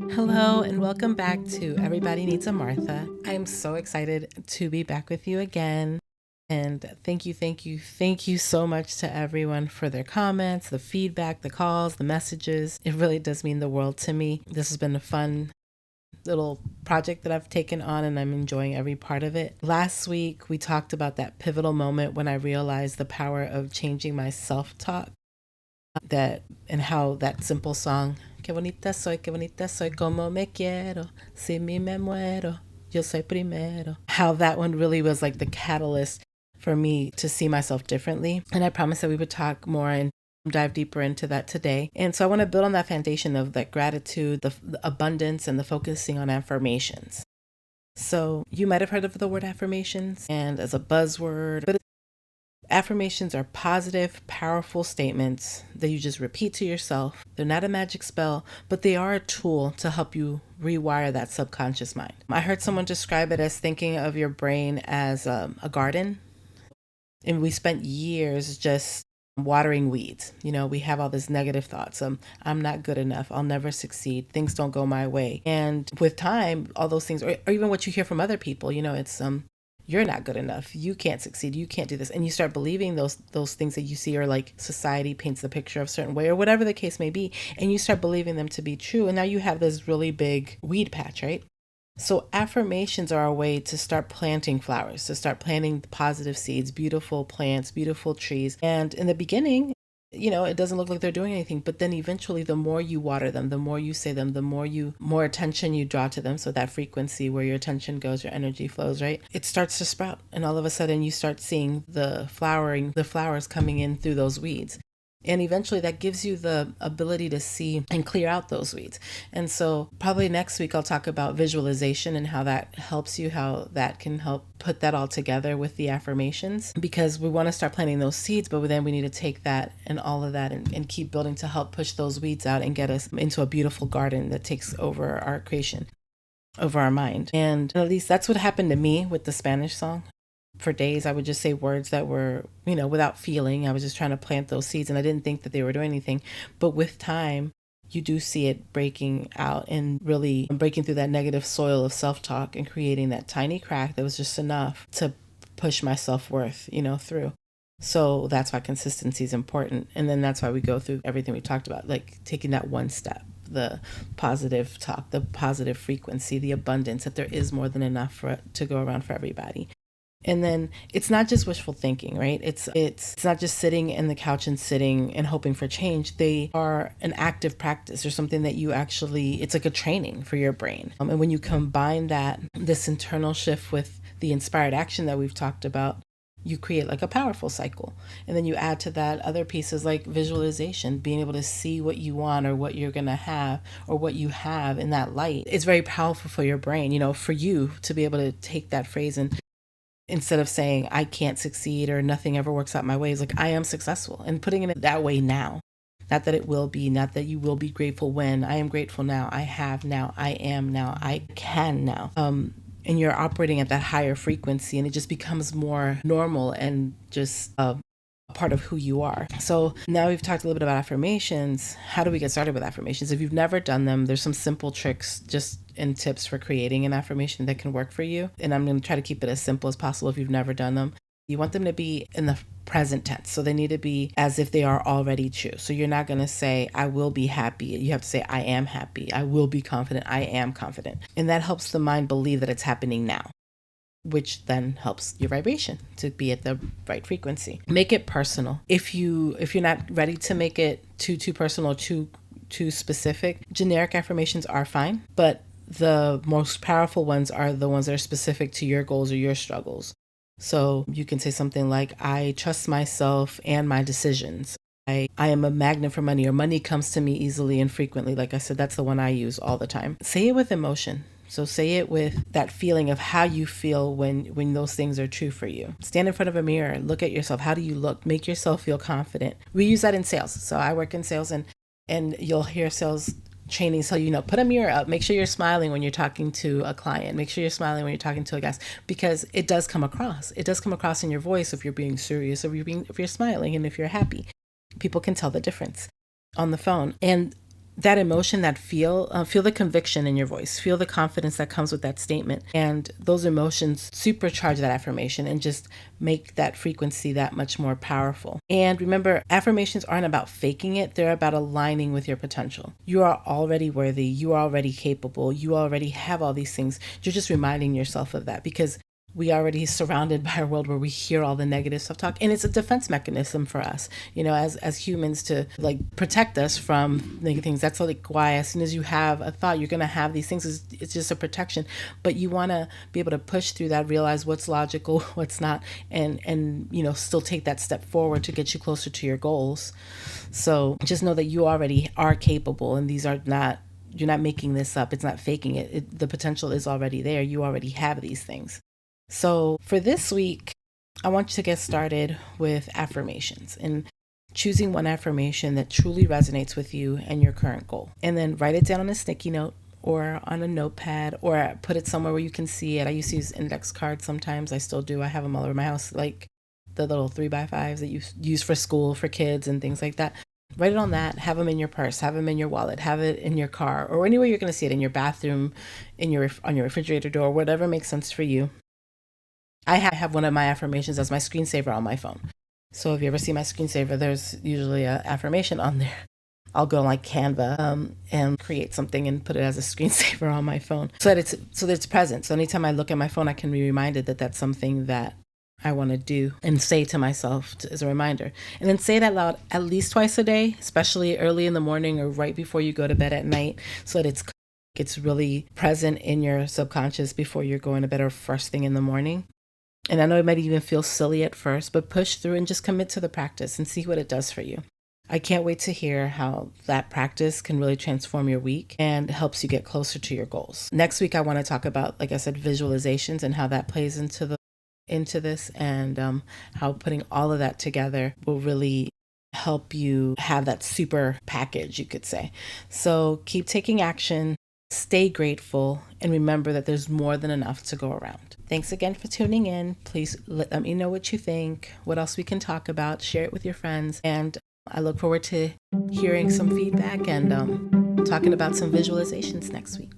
Hello, and welcome back to Everybody Needs a Martha. I am so excited to be back with you again. And thank you so much to everyone for their comments, the feedback, the calls, the messages. It really does mean the world to me. This has been a fun little project that I've taken on, and I'm enjoying every part of it. Last week, we talked about that pivotal moment when I realized the power of changing my self-talk, and how that simple song, qué bonita soy, como me quiero, si mi me muero, yo soy primero. How that one really was like the catalyst for me to see myself differently. And I promised that we would talk more and dive deeper into that today. And so I want to build on that foundation of that gratitude, the abundance, and the focusing on affirmations. So you might have heard of the word affirmations and as a buzzword, but affirmations are positive, powerful statements that you just repeat to yourself. They're not a magic spell, but they are a tool to help you rewire that subconscious mind. I heard someone describe it as thinking of your brain as a garden. And we spent years just watering weeds. We have all these negative thoughts. I'm not good enough. I'll never succeed. Things don't go my way. And with time, all those things, or even what you hear from other people, it's you're not good enough. You can't succeed. You can't do this. And you start believing those things that you see, or like society paints the picture of a certain way, or whatever the case may be. And you start believing them to be true. And now you have this really big weed patch, right? So affirmations are a way to start planting flowers, to start planting positive seeds, beautiful plants, beautiful trees. And in the beginning, it doesn't look like they're doing anything, but then eventually the more you water them, the more you say them, the more attention you draw to them. So that frequency where your attention goes, your energy flows, right? It starts to sprout. And all of a sudden you start seeing the flowers coming in through those weeds. And eventually that gives you the ability to see and clear out those weeds. And so probably next week I'll talk about visualization and how that helps you, how that can help put that all together with the affirmations, because we want to start planting those seeds, but then we need to take that and all of that and keep building to help push those weeds out and get us into a beautiful garden that takes over our creation, over our mind. And at least that's what happened to me with the Spanish song. For days, I would just say words that were, without feeling. I was just trying to plant those seeds, and I didn't think that they were doing anything. But with time, you do see it breaking out and really breaking through that negative soil of self-talk and creating that tiny crack that was just enough to push my self-worth, through. So that's why consistency is important. And then that's why we go through everything we talked about, like taking that one step, the positive talk, the positive frequency, the abundance, that there is more than enough for it to go around for everybody. And then it's not just wishful thinking, right? It's not just sitting in the couch and sitting and hoping for change. They are an active practice, or something that you actually, it's like a training for your brain. And when you combine this internal shift with the inspired action that we've talked about, you create like a powerful cycle. And then you add to that other pieces like visualization, being able to see what you want or what you're going to have or what you have in that light. It's very powerful for your brain, for you to be able to take that phrase and instead of saying, I can't succeed or nothing ever works out my way, it's like, I am successful, and putting it that way now. Not that it will be, not that you will be grateful when. I am grateful now. I have now. I am now. I can now. And you're operating at that higher frequency, and it just becomes more normal and just a part of who you are. So now we've talked a little bit about affirmations. How do we get started with affirmations? If you've never done them, there's some simple tricks and tips for creating an affirmation that can work for you. And I'm going to try to keep it as simple as possible if you've never done them. You want them to be in the present tense. So they need to be as if they are already true. So you're not going to say, I will be happy. You have to say, I am happy. I will be confident. I am confident. And that helps the mind believe that it's happening now, which then helps your vibration to be at the right frequency. Make it personal. If you're not ready to make it too personal, too specific, generic affirmations are fine, but the most powerful ones are the ones that are specific to your goals or your struggles. So you can say something like, I trust myself and my decisions. I am a magnet for money, or money comes to me easily and frequently. Like I said, that's the one I use all the time. Say it with emotion. So say it with that feeling of how you feel when those things are true for you. Stand in front of a mirror, look at yourself. How do you look? Make yourself feel confident. We use that in sales. So I work in sales, and you'll hear sales training. So, put a mirror up. Make sure you're smiling when you're talking to a client. Make sure you're smiling when you're talking to a guest, because it does come across. It does come across in your voice if you're being serious, or if you're smiling, and if you're happy. People can tell the difference on the phone. And that emotion, that feel the conviction in your voice, feel the confidence that comes with that statement. And those emotions supercharge that affirmation and just make that frequency that much more powerful. And remember, affirmations aren't about faking it. They're about aligning with your potential. You are already worthy. You are already capable. You already have all these things. You're just reminding yourself of that, because we already surrounded by a world where we hear all the negative self-talk, and it's a defense mechanism for us, as humans, to like protect us from negative things. That's like why as soon as you have a thought, you're going to have these things. It's just a protection, but you want to be able to push through that, realize what's logical, what's not, and still take that step forward to get you closer to your goals. So just know that you already are capable, and these are not, you're not making this up. It's not faking it. The potential is already there. You already have these things. So for this week, I want you to get started with affirmations and choosing one affirmation that truly resonates with you and your current goal. And then write it down on a sticky note or on a notepad, or put it somewhere where you can see it. I used to use index cards sometimes. I still do. I have them all over my house, like the little 3x5s that you use for school for kids and things like that. Write it on that. Have them in your purse. Have them in your wallet. Have it in your car, or anywhere you're going to see it, in your bathroom, on your refrigerator door, whatever makes sense for you. I have one of my affirmations as my screensaver on my phone. So if you ever see my screensaver, there's usually an affirmation on there. I'll go on like Canva and create something and put it as a screensaver on my phone so that it's present. So anytime I look at my phone, I can be reminded that that's something that I want to do and say to myself as a reminder. And then say it out loud at least twice a day, especially early in the morning or right before you go to bed at night, so that it's really present in your subconscious before you're going to bed or first thing in the morning. And I know it might even feel silly at first, but push through and just commit to the practice and see what it does for you. I can't wait to hear how that practice can really transform your week and helps you get closer to your goals. Next week, I want to talk about, like I said, visualizations and how that plays into this, and how putting all of that together will really help you have that super package, you could say. So keep taking action, stay grateful, and remember that there's more than enough to go around. Thanks again for tuning in. Please let me know what you think, what else we can talk about, share it with your friends, and I look forward to hearing some feedback and talking about some visualizations next week.